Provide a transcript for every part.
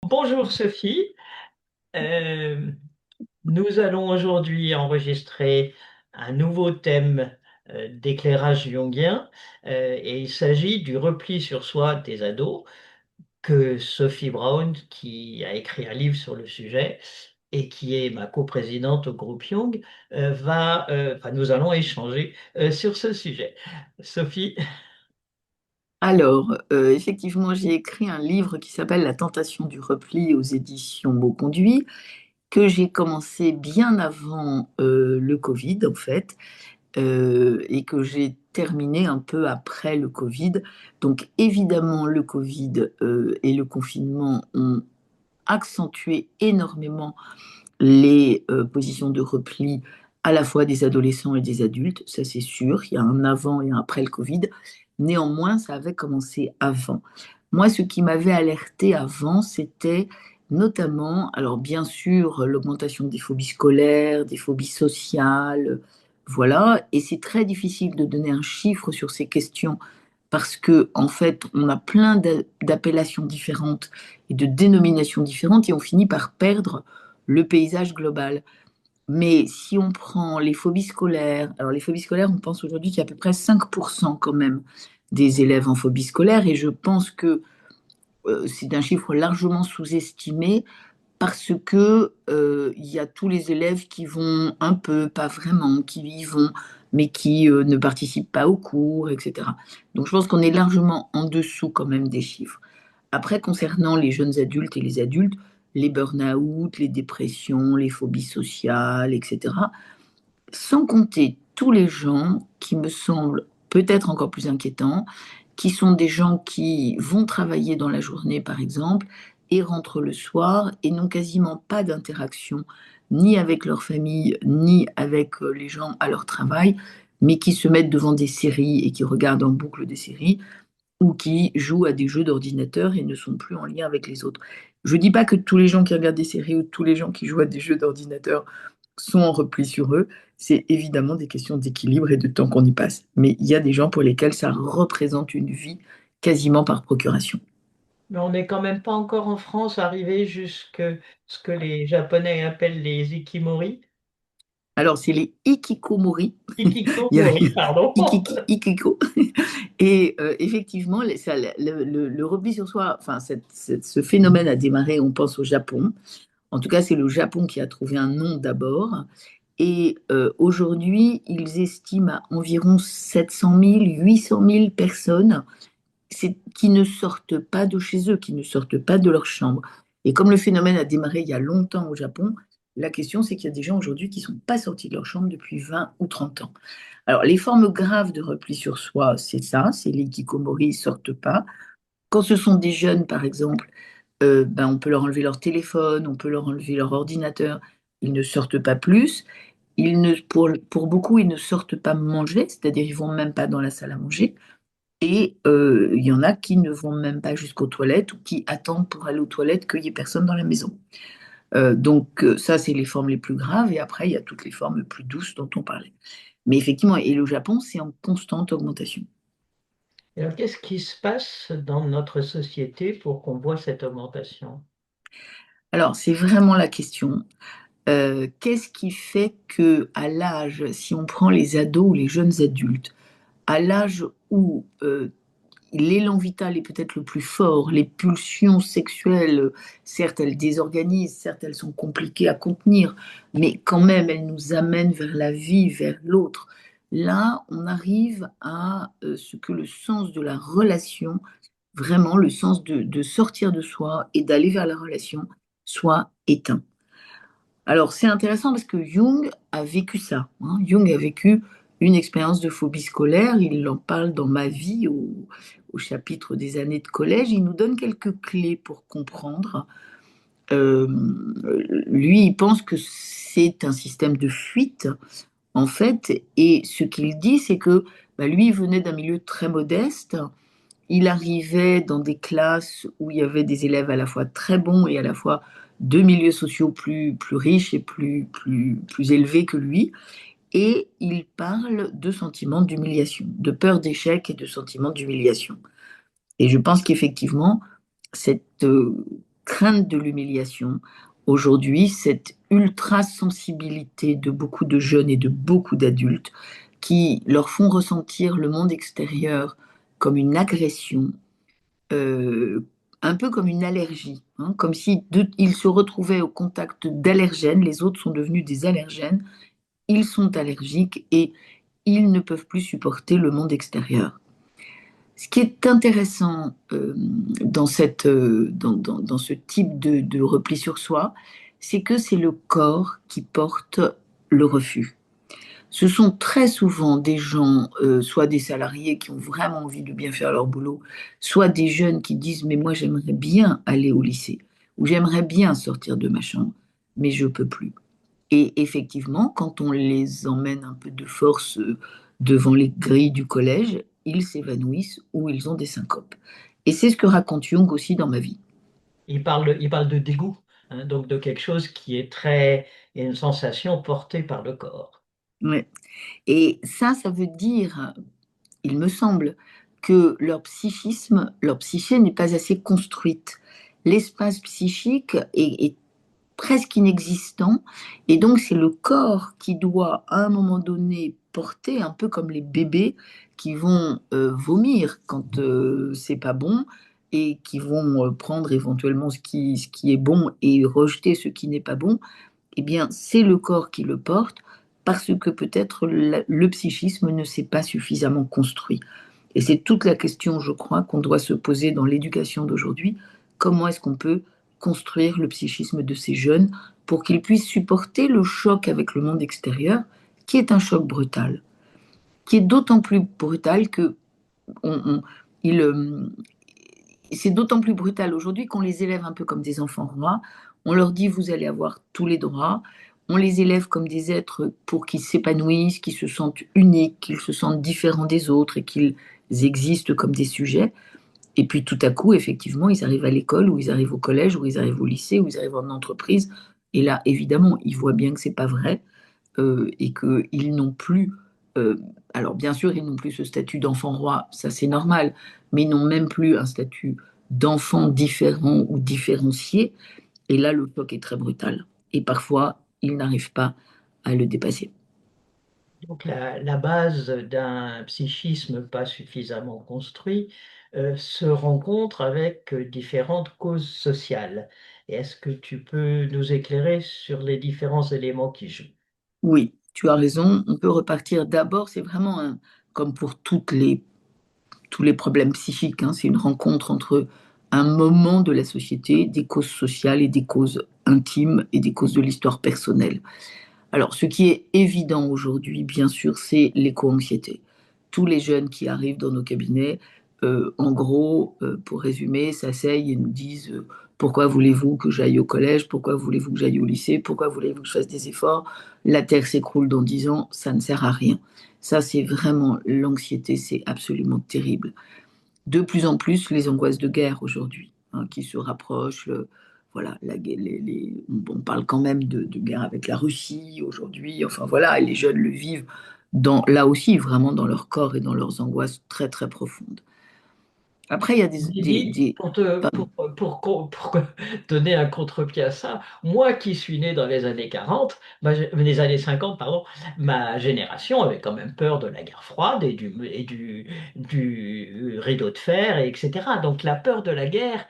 Bonjour Sophie. Euh, Nous allons aujourd'hui enregistrer un nouveau thème d'éclairage jungien et il s'agit du repli sur soi des ados que Sophie Brown, qui a écrit un livre sur le sujet et qui est ma coprésidente au groupe Jung, nous allons échanger sur ce sujet. Sophie, Alors, effectivement, j'ai écrit un livre qui s'appelle La tentation du repli aux éditions Mauconduit, que j'ai commencé bien avant le Covid, en fait, et que j'ai terminé un peu après le Covid. Donc, évidemment, le Covid et le confinement ont accentué énormément les positions de repli à la fois des adolescents et des adultes, ça c'est sûr, il y a un avant et un après le Covid. Néanmoins, ça avait commencé avant. Moi, ce qui m'avait alerté avant, c'était notamment, alors bien sûr, l'augmentation des phobies scolaires, des phobies sociales, voilà, et c'est très difficile de donner un chiffre sur ces questions parce que en fait, on a plein d'appellations différentes et de dénominations différentes et on finit par perdre le paysage global. Mais si on prend les phobies scolaires, alors les phobies scolaires, on pense aujourd'hui qu'il y a à peu près 5% quand même des élèves en phobie scolaire, et je pense que c'est un chiffre largement sous-estimé parce que il y a tous les élèves qui vont un peu, pas vraiment, qui y vont, mais qui ne participent pas aux cours, etc. Donc je pense qu'on est largement en dessous quand même des chiffres. Après, concernant les jeunes adultes et les adultes, les burn-out, les dépressions, les phobies sociales, etc., sans compter tous les gens qui me semblent peut-être encore plus inquiétants, qui sont des gens qui vont travailler dans la journée, par exemple, et rentrent le soir et n'ont quasiment pas d'interaction ni avec leur famille, ni avec les gens à leur travail, mais qui se mettent devant des séries et qui regardent en boucle des séries ou qui jouent à des jeux d'ordinateur et ne sont plus en lien avec les autres. Je ne dis pas que tous les gens qui regardent des séries ou tous les gens qui jouent à des jeux d'ordinateur sont en repli sur eux. C'est évidemment des questions d'équilibre et de temps qu'on y passe. Mais il y a des gens pour lesquels ça représente une vie quasiment par procuration. mais on n'est quand même pas encore en France arrivé jusque ce que les Japonais appellent les ikimori. Alors, c'est les ikikomori. Il y a Ikikomori, pardon. ikiko. Et effectivement, le repli sur soi, enfin, ce phénomène a démarré, on pense au Japon. En tout cas, c'est le Japon qui a trouvé un nom d'abord. Et aujourd'hui, ils estiment à environ 700 000, 800 000 personnes qui ne sortent pas de chez eux, qui ne sortent pas de leur chambre. Et comme le phénomène a démarré il y a longtemps au Japon, la question c'est qu'il y a des gens aujourd'hui qui ne sont pas sortis de leur chambre depuis 20 ou 30 ans. Alors, les formes graves de repli sur soi, c'est ça, c'est les kikomori, ils ne sortent pas. Quand ce sont des jeunes, par exemple, on peut leur enlever leur téléphone, on peut leur enlever leur ordinateur, ils ne sortent pas plus. Pour beaucoup, ils ne sortent pas manger, c'est-à-dire ils vont même pas dans la salle à manger. Et il y en a qui ne vont même pas jusqu'aux toilettes ou qui attendent pour aller aux toilettes qu'il n'y ait personne dans la maison. Ça, c'est les formes les plus graves. Et après, il y a toutes les formes plus douces dont on parlait. Mais effectivement, et le Japon, c'est en constante augmentation. Alors, qu'est-ce qui se passe dans notre société pour qu'on voit cette augmentation? Alors, c'est vraiment la question. Qu'est-ce qui fait que à l'âge, si on prend les ados ou les jeunes adultes, à l'âge où l'élan vital est peut-être le plus fort, les pulsions sexuelles, certes elles désorganisent, certes elles sont compliquées à contenir, mais quand même elles nous amènent vers la vie, vers l'autre. Là, on arrive à ce que le sens de la relation, vraiment le sens de sortir de soi et d'aller vers la relation, soit éteint. Alors, c'est intéressant parce que Jung a vécu ça, hein. Jung a vécu une expérience de phobie scolaire. Il en parle dans Ma vie au chapitre des années de collège. Il nous donne quelques clés pour comprendre. Euh, Lui, il pense que c'est un système de fuite, en fait. Et ce qu'il dit, c'est que lui, il venait d'un milieu très modeste. Il arrivait dans des classes où il y avait des élèves à la fois très bons et à la fois de milieux sociaux plus riches et plus élevés que lui. Et il parle de sentiments d'humiliation, de peur d'échec et de sentiments d'humiliation. Et je pense qu'effectivement, cette crainte de l'humiliation. Aujourd'hui, cette ultra-sensibilité de beaucoup de jeunes et de beaucoup d'adultes qui leur font ressentir le monde extérieur comme une agression, euh, un peu comme une allergie, hein, comme si ils se retrouvaient au contact d'allergènes, les autres sont devenus des allergènes, ils sont allergiques et ils ne peuvent plus supporter le monde extérieur. Ce qui est intéressant dans ce type de repli sur soi, c'est que c'est le corps qui porte le refus. Ce sont très souvent des gens, soit des salariés qui ont vraiment envie de bien faire leur boulot, soit des jeunes qui disent mais moi j'aimerais bien aller au lycée ou j'aimerais bien sortir de ma chambre, mais je peux plus. Et effectivement, quand on les emmène un peu de force devant les grilles du collège, ils s'évanouissent ou ils ont des syncopes. Et c'est ce que raconte Jung aussi dans Ma vie. Il parle de dégoût, hein, donc de quelque chose qui est très, il y a une sensation portée par le corps. Ouais. Et ça veut dire, il me semble, que leur psychisme, leur psyché n'est pas assez construite. L'espace psychique est presque inexistant. Et donc, c'est le corps qui doit, à un moment donné, porter, un peu comme les bébés qui vont vomir quand c'est pas bon et qui vont prendre éventuellement ce qui est bon et rejeter ce qui n'est pas bon. Eh bien, c'est le corps qui le porte parce que peut-être le psychisme ne s'est pas suffisamment construit. Et c'est toute la question, je crois, qu'on doit se poser dans l'éducation d'aujourd'hui. Comment est-ce qu'on peut construire le psychisme de ces jeunes pour qu'ils puissent supporter le choc avec le monde extérieur, qui est un choc brutal, qui est d'autant plus brutal que on, on- il, c'est d'autant plus brutal aujourd'hui qu'on les élève un peu comme des enfants rois. On leur dit vous allez avoir tous les droits. On les élève comme des êtres pour qu'ils s'épanouissent, qu'ils se sentent uniques, qu'ils se sentent différents des autres et qu'ils existent comme des sujets. Et puis tout à coup, effectivement, ils arrivent à l'école, ou ils arrivent au collège, ou ils arrivent au lycée, ou ils arrivent en entreprise. Et là, évidemment, ils voient bien que c'est pas vrai et qu'ils n'ont plus. euh, alors, bien sûr, ils n'ont plus ce statut d'enfant roi, ça c'est normal, mais ils n'ont même plus un statut d'enfant différent ou différencié. Et là, le choc est très brutal. Et parfois, ils n'arrivent pas à le dépasser. Donc la base d'un psychisme pas suffisamment construit se rencontre avec différentes causes sociales. Et est-ce que tu peux nous éclairer sur les différents éléments qui jouent? Oui, tu as raison. On peut repartir d'abord, c'est vraiment comme pour tous les problèmes psychiques, hein, c'est une rencontre entre un moment de la société, des causes sociales et des causes intimes et des causes de l'histoire personnelle. Alors, ce qui est évident aujourd'hui, bien sûr, c'est l'éco-anxiété. Tous les jeunes qui arrivent dans nos cabinets, en gros, pour résumer, s'asseyent et nous disent pourquoi voulez-vous que j'aille au collège? Pourquoi voulez-vous que j'aille au lycée? Pourquoi voulez-vous que je fasse des efforts? La Terre s'écroule dans 10 ans, ça ne sert à rien. Ça, c'est vraiment l'anxiété, c'est absolument terrible. De plus en plus, les angoisses de guerre aujourd'hui, hein, qui se rapprochent. Voilà, on parle quand même de guerre avec la Russie aujourd'hui. Enfin voilà, et les jeunes le vivent là aussi vraiment dans leur corps et dans leurs angoisses très très profondes. Après, il y a Didi, pardon. pour donner un contre-pied à ça, moi qui suis né dans les années 40, les années 50, pardon, ma génération avait quand même peur de la guerre froide du rideau de fer, et etc. Donc la peur de la guerre,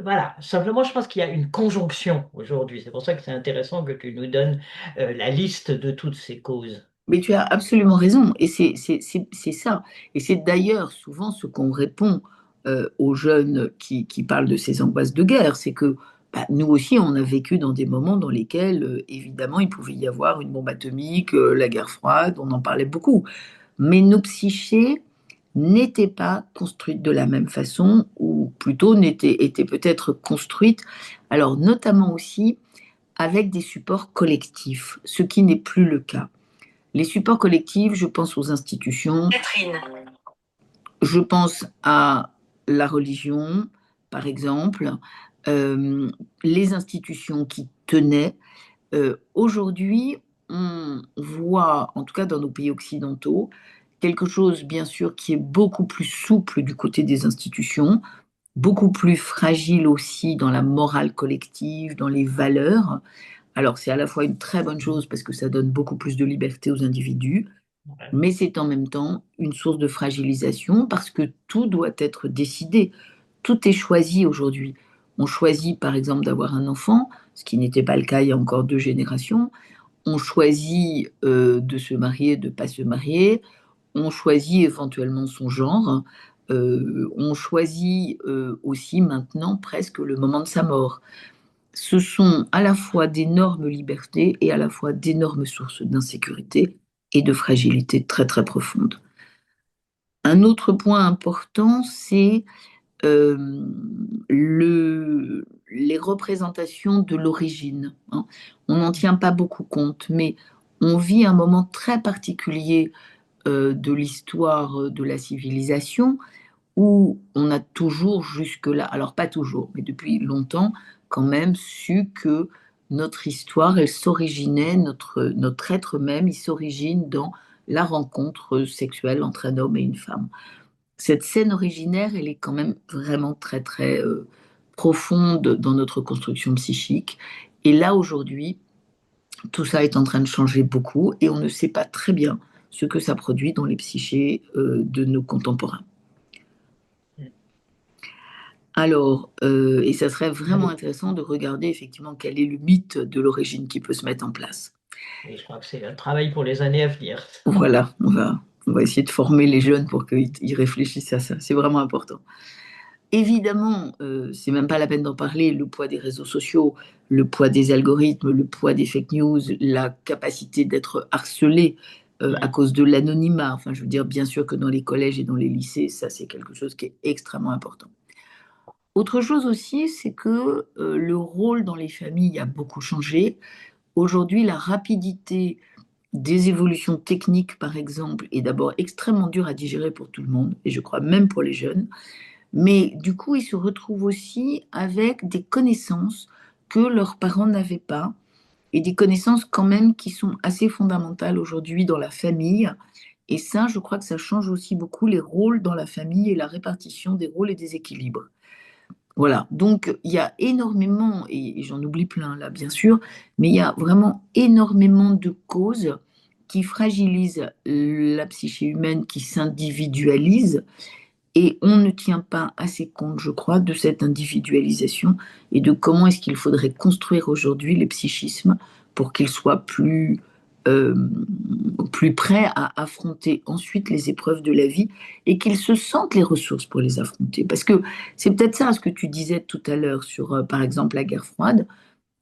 voilà. Simplement, je pense qu'il y a une conjonction aujourd'hui. C'est pour ça que c'est intéressant que tu nous donnes la liste de toutes ces causes. Mais tu as absolument raison, et c'est ça. Et c'est d'ailleurs souvent ce qu'on répond aux jeunes qui parlent de ces angoisses de guerre, c'est que bah, nous aussi, on a vécu dans des moments dans lesquels, évidemment, il pouvait y avoir une bombe atomique, la guerre froide, on en parlait beaucoup. Mais nos psychés n'étaient pas construites de la même façon, ou plutôt étaient peut-être construites, alors notamment aussi avec des supports collectifs, ce qui n'est plus le cas. Les supports collectifs, je pense aux institutions, Catherine. Je pense à la religion, par exemple, euh, les institutions qui tenaient. Aujourd'hui, on voit, en tout cas dans nos pays occidentaux, quelque chose, bien sûr, qui est beaucoup plus souple du côté des institutions, beaucoup plus fragiles aussi dans la morale collective, dans les valeurs. Alors c'est à la fois une très bonne chose parce que ça donne beaucoup plus de liberté aux individus, Ouais. mais c'est en même temps une source de fragilisation parce que tout doit être décidé. Tout est choisi aujourd'hui. On choisit par exemple d'avoir un enfant, ce qui n'était pas le cas il y a encore 2 générations. On choisit de se marier, de ne pas se marier. On choisit éventuellement son genre. On choisit aussi maintenant presque le moment de sa mort. Ce sont à la fois d'énormes libertés et à la fois d'énormes sources d'insécurité et de fragilité très très profonde. Un autre point important, c'est euh, les représentations de l'origine, hein. On n'en tient pas beaucoup compte, mais on vit un moment très particulier de l'histoire de la civilisation où on a toujours jusque-là, alors pas toujours, mais depuis longtemps quand même, su que notre histoire, elle s'originait, notre être même, il s'origine dans la rencontre sexuelle entre un homme et une femme. Cette scène originaire, elle est quand même vraiment très, très profonde dans notre construction psychique. Et là, aujourd'hui, tout ça est en train de changer beaucoup et on ne sait pas très bien ce que ça produit dans les psychés de nos contemporains. Alors, et ça serait vraiment Allez. intéressant de regarder effectivement quel est le mythe de l'origine qui peut se mettre en place. Et je crois que c'est un travail pour les années à venir. Voilà, on va essayer de former les jeunes pour qu'ils réfléchissent à ça. C'est vraiment important. Évidemment, c'est même pas la peine d'en parler, le poids des réseaux sociaux, le poids des algorithmes, le poids des fake news, la capacité d'être harcelé à Mm. cause de l'anonymat. Enfin, je veux dire, bien sûr que dans les collèges et dans les lycées, ça c'est quelque chose qui est extrêmement important. Autre chose aussi, c'est que le rôle dans les familles a beaucoup changé. Aujourd'hui, la rapidité des évolutions techniques, par exemple, est d'abord extrêmement dure à digérer pour tout le monde, et je crois même pour les jeunes. Mais du coup, ils se retrouvent aussi avec des connaissances que leurs parents n'avaient pas, et des connaissances quand même qui sont assez fondamentales aujourd'hui dans la famille. Et ça, je crois que ça change aussi beaucoup les rôles dans la famille et la répartition des rôles et des équilibres. Voilà, donc il y a énormément, et j'en oublie plein là bien sûr, mais il y a vraiment énormément de causes qui fragilisent la psyché humaine, qui s'individualise, et on ne tient pas assez compte, je crois, de cette individualisation et de comment est-ce qu'il faudrait construire aujourd'hui les psychismes pour qu'ils soient euh, plus prêts à affronter ensuite les épreuves de la vie et qu'ils se sentent les ressources pour les affronter. Parce que c'est peut-être ça ce que tu disais tout à l'heure sur, par exemple, la guerre froide.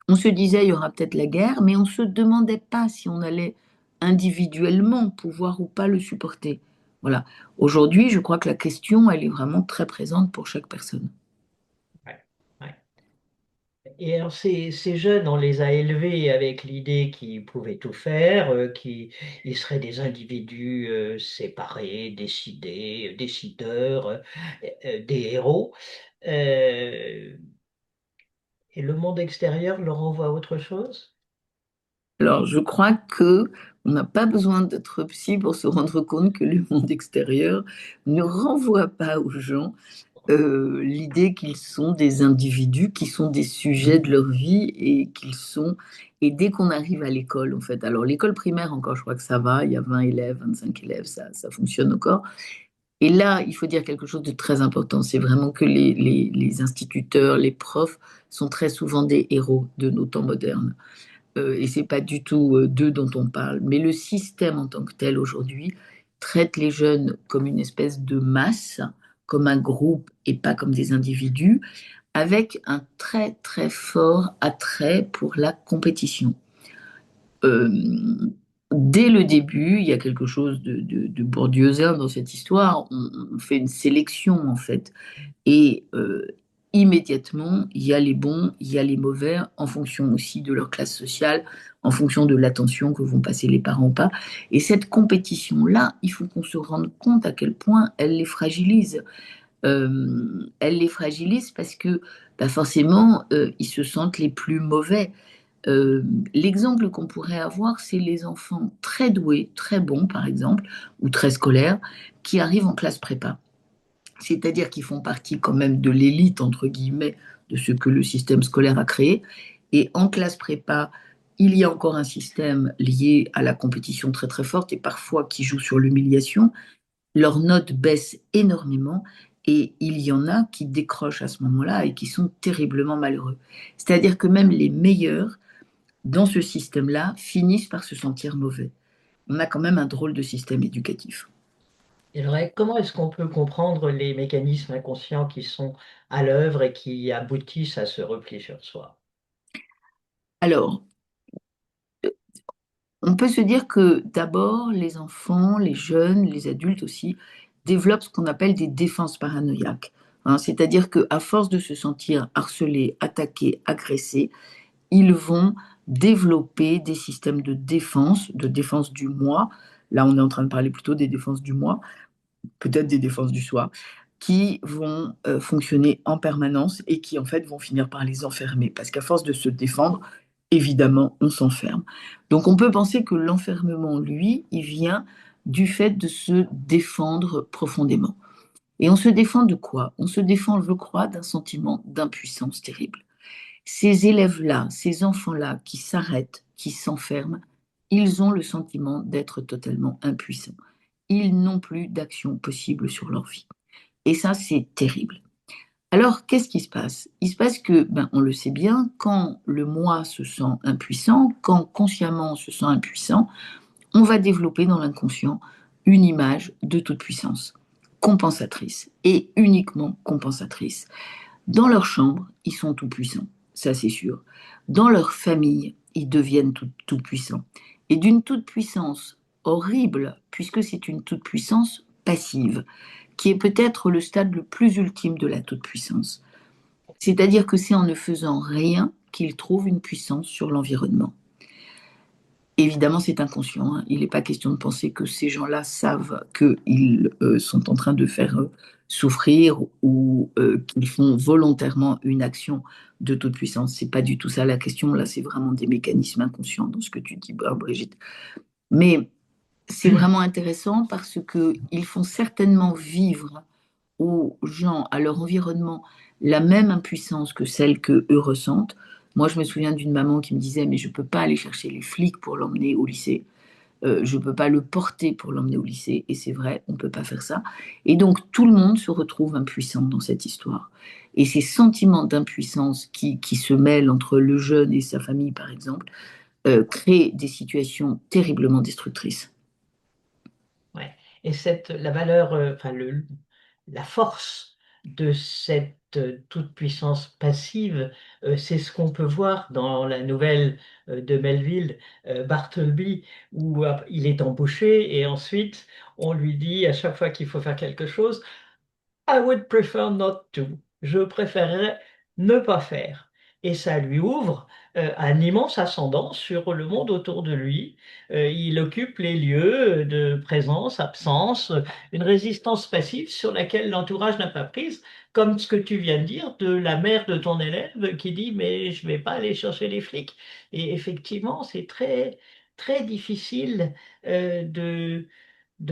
On se disait, il y aura peut-être la guerre, mais on ne se demandait pas si on allait individuellement pouvoir ou pas le supporter. Voilà. Aujourd'hui, je crois que la question, elle est vraiment très présente pour chaque personne. Ouais. Ouais. Et alors, ces jeunes, on les a élevés avec l'idée qu'ils pouvaient tout faire, qu'ils ils seraient des individus séparés, décidés, décideurs, des héros. Euh, et le monde extérieur leur envoie autre chose? Alors, je crois que on n'a pas besoin d'être psy pour se rendre compte que le monde extérieur ne renvoie pas aux gens l'idée qu'ils sont des individus, qui sont des sujets de leur vie et qu'ils sont. Et dès qu'on arrive à l'école, en fait, alors l'école primaire encore, je crois que ça va, il y a 20 élèves, 25 élèves, ça fonctionne encore. Et là, il faut dire quelque chose de très important, c'est vraiment que les instituteurs, les profs sont très souvent des héros de nos temps modernes. Et c'est pas du tout d'eux dont on parle, mais le système en tant que tel aujourd'hui traite les jeunes comme une espèce de masse, comme un groupe et pas comme des individus, avec un très très fort attrait pour la compétition. Euh, Dès le début, il y a quelque chose de bourdieusien dans cette histoire. On fait une sélection en fait et immédiatement, il y a les bons, il y a les mauvais, en fonction aussi de leur classe sociale, en fonction de l'attention que vont passer les parents ou pas. Et cette compétition-là, il faut qu'on se rende compte à quel point elle les fragilise. Elle les fragilise parce que bah forcément, ils se sentent les plus mauvais. Euh, L'exemple qu'on pourrait avoir, c'est les enfants très doués, très bons par exemple, ou très scolaires, qui arrivent en classe prépa. c'est-à-dire qu'ils font partie quand même de l'élite, entre guillemets, de ce que le système scolaire a créé. Et en classe prépa, il y a encore un système lié à la compétition très très forte et parfois qui joue sur l'humiliation. Leurs notes baissent énormément et il y en a qui décrochent à ce moment-là et qui sont terriblement malheureux. C'est-à-dire que même les meilleurs dans ce système-là finissent par se sentir mauvais. On a quand même un drôle de système éducatif. Et vrai, comment est-ce qu'on peut comprendre les mécanismes inconscients qui sont à l'œuvre et qui aboutissent à ce repli sur soi? Alors, on peut se dire que d'abord, les enfants, les jeunes, les adultes aussi, développent ce qu'on appelle des défenses paranoïaques. Hein, c'est-à-dire qu'à force de se sentir harcelés, attaqués, agressés, ils vont développer des systèmes de défense du moi. Là, on est en train de parler plutôt des défenses du moi, peut-être des défenses du soi, qui vont fonctionner en permanence et qui en fait vont finir par les enfermer. Parce qu'à force de se défendre, évidemment, on s'enferme. Donc on peut penser que l'enfermement, lui, il vient du fait de se défendre profondément. Et on se défend de quoi? On se défend, je crois, d'un sentiment d'impuissance terrible. Ces élèves-là, ces enfants-là qui s'arrêtent, qui s'enferment, ils ont le sentiment d'être totalement impuissants. Ils n'ont plus d'action possible sur leur vie. Et ça, c'est terrible. Alors, qu'est-ce qui se passe? Il se passe que, ben, on le sait bien, quand le moi se sent impuissant, quand consciemment on se sent impuissant, on va développer dans l'inconscient une image de toute puissance, compensatrice, et uniquement compensatrice. Dans leur chambre, ils sont tout puissants, ça c'est sûr. Dans leur famille, ils deviennent tout puissants. Et d'une toute puissance horrible, puisque c'est une toute puissance passive, qui est peut-être le stade le plus ultime de la toute puissance. C'est-à-dire que c'est en ne faisant rien qu'ils trouvent une puissance sur l'environnement. Évidemment, c'est inconscient, hein. Il n'est pas question de penser que ces gens-là savent qu'ils sont en train de faire souffrir ou qu'ils font volontairement une action de toute puissance. C'est pas du tout ça la question. Là, c'est vraiment des mécanismes inconscients dans ce que tu dis, Brigitte. Mais c'est vraiment intéressant parce qu'ils font certainement vivre aux gens, à leur environnement, la même impuissance que celle que eux ressentent. Moi, je me souviens d'une maman qui me disait, mais je ne peux pas aller chercher les flics pour l'emmener au lycée. Je ne peux pas le porter pour l'emmener au lycée. Et c'est vrai, on ne peut pas faire ça. Et donc, tout le monde se retrouve impuissant dans cette histoire. Et ces sentiments d'impuissance qui se mêlent entre le jeune et sa famille, par exemple, créent des situations terriblement destructrices. Ouais. Et la valeur, enfin la force de cette toute-puissance passive, c'est ce qu'on peut voir dans la nouvelle de Melville, Bartleby, où il est embauché et ensuite on lui dit à chaque fois qu'il faut faire quelque chose, I would prefer not to. Je préférerais ne pas faire. Et ça lui ouvre un immense ascendant sur le monde autour de lui. Il occupe les lieux de présence, absence, une résistance passive sur laquelle l'entourage n'a pas prise, comme ce que tu viens de dire de la mère de ton élève qui dit mais je vais pas aller chercher les flics. Et effectivement, c'est très très difficile de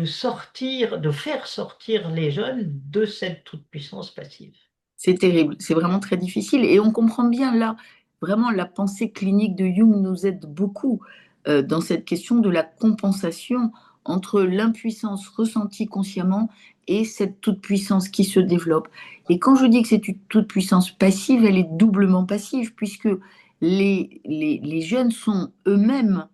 sortir, de faire sortir les jeunes de cette toute-puissance passive. C'est terrible, c'est vraiment très difficile. Et on comprend bien là, vraiment la pensée clinique de Jung nous aide beaucoup dans cette question de la compensation entre l'impuissance ressentie consciemment et cette toute-puissance qui se développe. Et quand je dis que c'est une toute-puissance passive, elle est doublement passive, puisque les jeunes sont eux-mêmes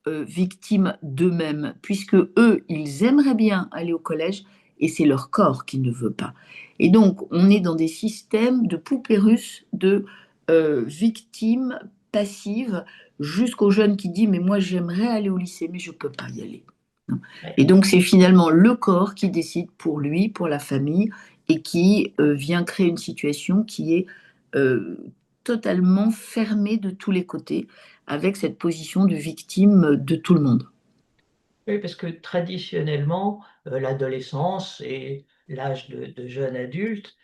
victimes d'eux-mêmes, puisque eux, ils aimeraient bien aller au collège et c'est leur corps qui ne veut pas. Et donc, on est dans des systèmes de poupées russes de victimes passives jusqu'au jeune qui dit, mais moi j'aimerais aller au lycée, mais je ne peux pas y aller. Ouais. Et donc, c'est finalement le corps qui décide pour lui, pour la famille, et qui vient créer une situation qui est euh, totalement fermée de tous les côtés, avec cette position de victime de tout le monde. Oui, parce que traditionnellement, l'adolescence et l'âge de jeune adulte,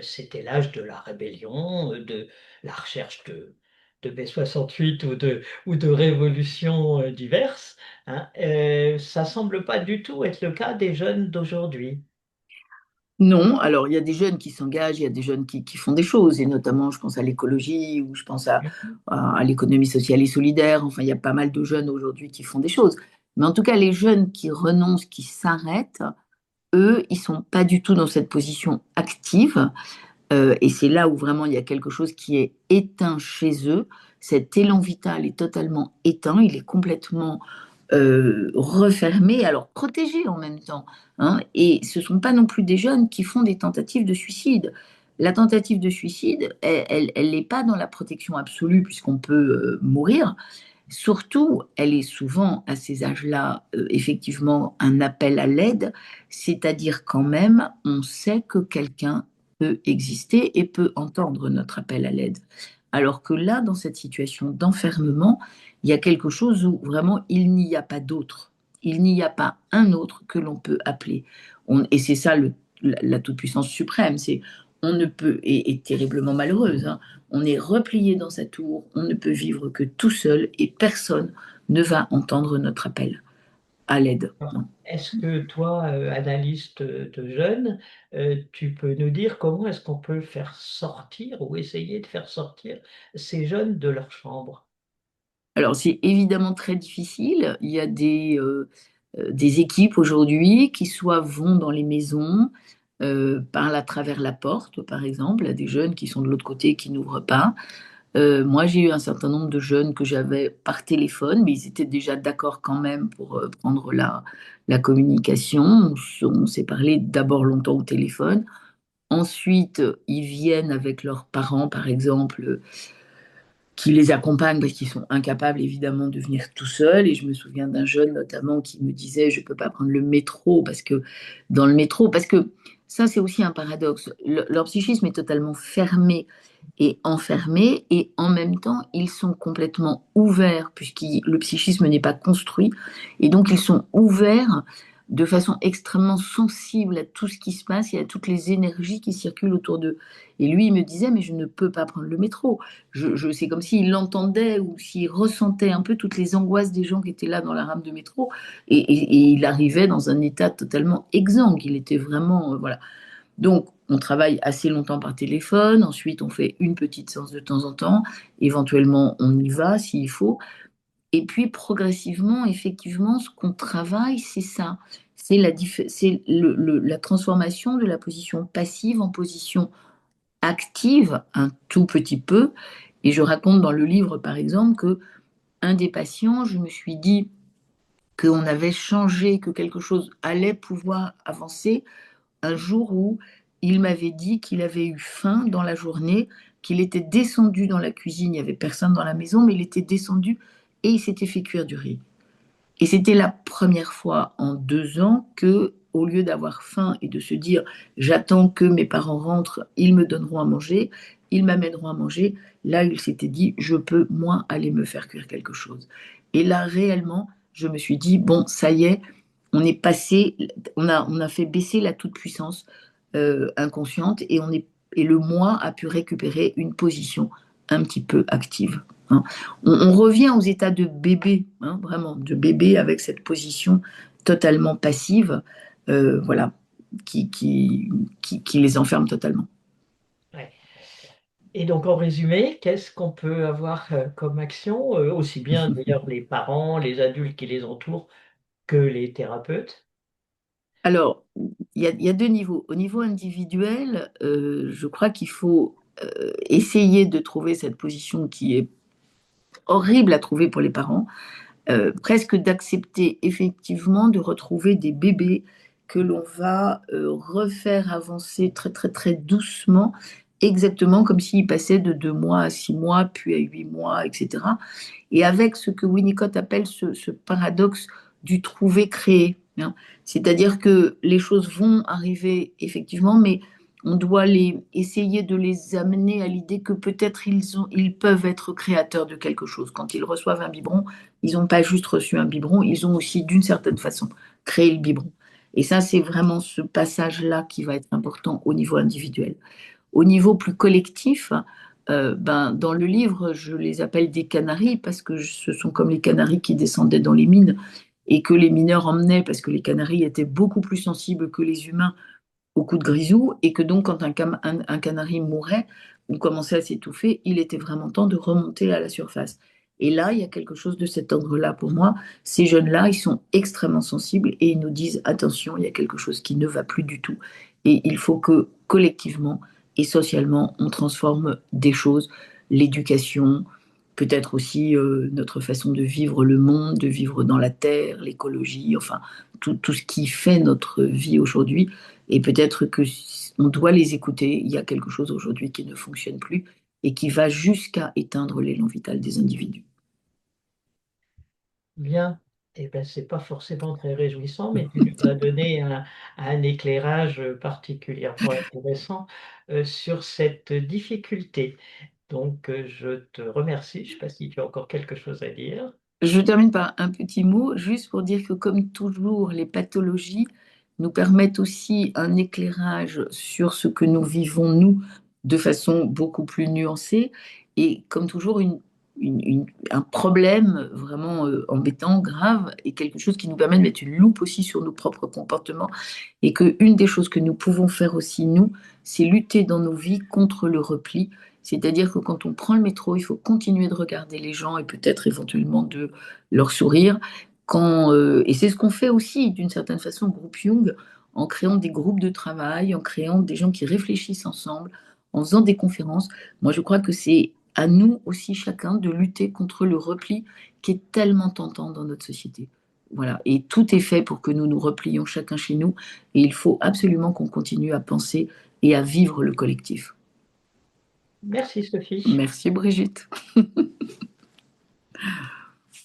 c'était l'âge de la rébellion, de la recherche de B68 ou de révolutions diverses, hein. Ça semble pas du tout être le cas des jeunes d'aujourd'hui. Non, alors il y a des jeunes qui s'engagent, il y a des jeunes qui font des choses, et notamment je pense à l'écologie ou je pense à l'économie sociale et solidaire. Enfin, il y a pas mal de jeunes aujourd'hui qui font des choses. Mais en tout cas, les jeunes qui renoncent, qui s'arrêtent, eux, ils sont pas du tout dans cette position active. Et c'est là où vraiment il y a quelque chose qui est éteint chez eux. Cet élan vital est totalement éteint, il est complètement refermés, alors protégés en même temps, hein. Et ce ne sont pas non plus des jeunes qui font des tentatives de suicide. La tentative de suicide, elle n'est pas dans la protection absolue puisqu'on peut mourir. Surtout, elle est souvent à ces âges-là, effectivement, un appel à l'aide, c'est-à-dire quand même, on sait que quelqu'un peut exister et peut entendre notre appel à l'aide. Alors que là, dans cette situation d'enfermement, il y a quelque chose où vraiment il n'y a pas d'autre. Il n'y a pas un autre que l'on peut appeler. Et c'est ça la toute-puissance suprême, c'est on ne peut, et terriblement malheureuse, hein, on est replié dans sa tour, on ne peut vivre que tout seul et personne ne va entendre notre appel à l'aide. Alors, Non. est-ce que toi, analyste de jeunes, tu peux nous dire comment est-ce qu'on peut faire sortir ou essayer de faire sortir ces jeunes de leur chambre? Alors c'est évidemment très difficile. Il y a des équipes aujourd'hui qui soit vont dans les maisons, parlent à travers la porte, par exemple, à des jeunes qui sont de l'autre côté et qui n'ouvrent pas. Moi, j'ai eu un certain nombre de jeunes que j'avais par téléphone, mais ils étaient déjà d'accord quand même pour prendre la communication. On s'est parlé d'abord longtemps au téléphone. Ensuite, ils viennent avec leurs parents, par exemple, qui les accompagnent parce qu'ils sont incapables, évidemment, de venir tout seuls. Et je me souviens d'un jeune, notamment, qui me disait, je ne peux pas prendre le métro parce que dans le métro, parce que ça, c'est aussi un paradoxe. Leur psychisme est totalement fermé et enfermés, et en même temps, ils sont complètement ouverts, puisque le psychisme n'est pas construit, et donc ils sont ouverts de façon extrêmement sensible à tout ce qui se passe et à toutes les énergies qui circulent autour d'eux. Et lui, il me disait, mais je ne peux pas prendre le métro. C'est comme s'il entendait ou s'il ressentait un peu toutes les angoisses des gens qui étaient là dans la rame de métro, et il arrivait dans un état totalement exsangue. Il était vraiment, voilà. Donc, on travaille assez longtemps par téléphone, ensuite on fait une petite séance de temps en temps, éventuellement on y va s'il faut, et puis progressivement, effectivement, ce qu'on travaille, c'est ça, c'est la transformation de la position passive en position active, un tout petit peu, et je raconte dans le livre, par exemple, que un des patients, je me suis dit qu'on avait changé, que quelque chose allait pouvoir avancer un jour où il m'avait dit qu'il avait eu faim dans la journée, qu'il était descendu dans la cuisine, il n'y avait personne dans la maison, mais il était descendu et il s'était fait cuire du riz. Et c'était la première fois en 2 ans que, au lieu d'avoir faim et de se dire j'attends que mes parents rentrent, ils me donneront à manger, ils m'amèneront à manger, là il s'était dit je peux moi aller me faire cuire quelque chose. Et là réellement, je me suis dit bon ça y est, on est passé, on a fait baisser la toute-puissance inconsciente et le moi a pu récupérer une position un petit peu active, hein. On revient aux états de bébé, hein, vraiment, de bébé avec cette position totalement passive, voilà, qui, qui, qui les enferme totalement. Ouais. Et donc, en résumé, qu'est-ce qu'on peut avoir comme action, aussi bien d'ailleurs les parents, les adultes qui les entourent, que les thérapeutes? Alors, il y a 2 niveaux. Au niveau individuel, je crois qu'il faut essayer de trouver cette position qui est horrible à trouver pour les parents, presque d'accepter effectivement de retrouver des bébés que l'on va refaire avancer très très très doucement, exactement comme s'ils passaient de 2 mois à 6 mois, puis à 8 mois, etc. Et avec ce que Winnicott appelle ce paradoxe du trouver-créer, hein. C'est-à-dire que les choses vont arriver effectivement, mais on doit essayer de les amener à l'idée que peut-être ils peuvent être créateurs de quelque chose. Quand ils reçoivent un biberon, ils n'ont pas juste reçu un biberon, ils ont aussi d'une certaine façon créé le biberon. Et ça, c'est vraiment ce passage-là qui va être important au niveau individuel. Au niveau plus collectif, dans le livre, je les appelle des canaris parce que ce sont comme les canaris qui descendaient dans les mines et que les mineurs emmenaient parce que les canaris étaient beaucoup plus sensibles que les humains au coup de grisou, et que donc quand un canari mourait ou commençait à s'étouffer, il était vraiment temps de remonter à la surface. Et là, il y a quelque chose de cet ordre-là pour moi. Ces jeunes-là, ils sont extrêmement sensibles et ils nous disent, attention, il y a quelque chose qui ne va plus du tout. Et il faut que collectivement et socialement, on transforme des choses, l'éducation, peut-être aussi notre façon de vivre le monde, de vivre dans la terre, l'écologie, enfin tout ce qui fait notre vie aujourd'hui. Et peut-être que on doit les écouter. Il y a quelque chose aujourd'hui qui ne fonctionne plus et qui va jusqu'à éteindre l'élan vital des individus. Bien. Eh ben, c'est pas forcément très réjouissant, mais tu nous as donné un éclairage particulièrement intéressant sur cette difficulté. Donc, je te remercie. Je ne sais pas si tu as encore quelque chose à dire. Je termine par un petit mot, juste pour dire que comme toujours, les pathologies nous permettent aussi un éclairage sur ce que nous vivons, nous, de façon beaucoup plus nuancée. Et comme toujours, un problème vraiment embêtant, grave, et quelque chose qui nous permet de mettre une loupe aussi sur nos propres comportements. Et qu'une des choses que nous pouvons faire aussi, nous, c'est lutter dans nos vies contre le repli. C'est-à-dire que quand on prend le métro, il faut continuer de regarder les gens et peut-être éventuellement de leur sourire. Et c'est ce qu'on fait aussi, d'une certaine façon, au groupe Jung, en créant des groupes de travail, en créant des gens qui réfléchissent ensemble, en faisant des conférences. Moi, je crois que c'est à nous aussi, chacun, de lutter contre le repli qui est tellement tentant dans notre société. Voilà. Et tout est fait pour que nous nous replions chacun chez nous. Et il faut absolument qu'on continue à penser et à vivre le collectif. Merci, Sophie. Merci Brigitte.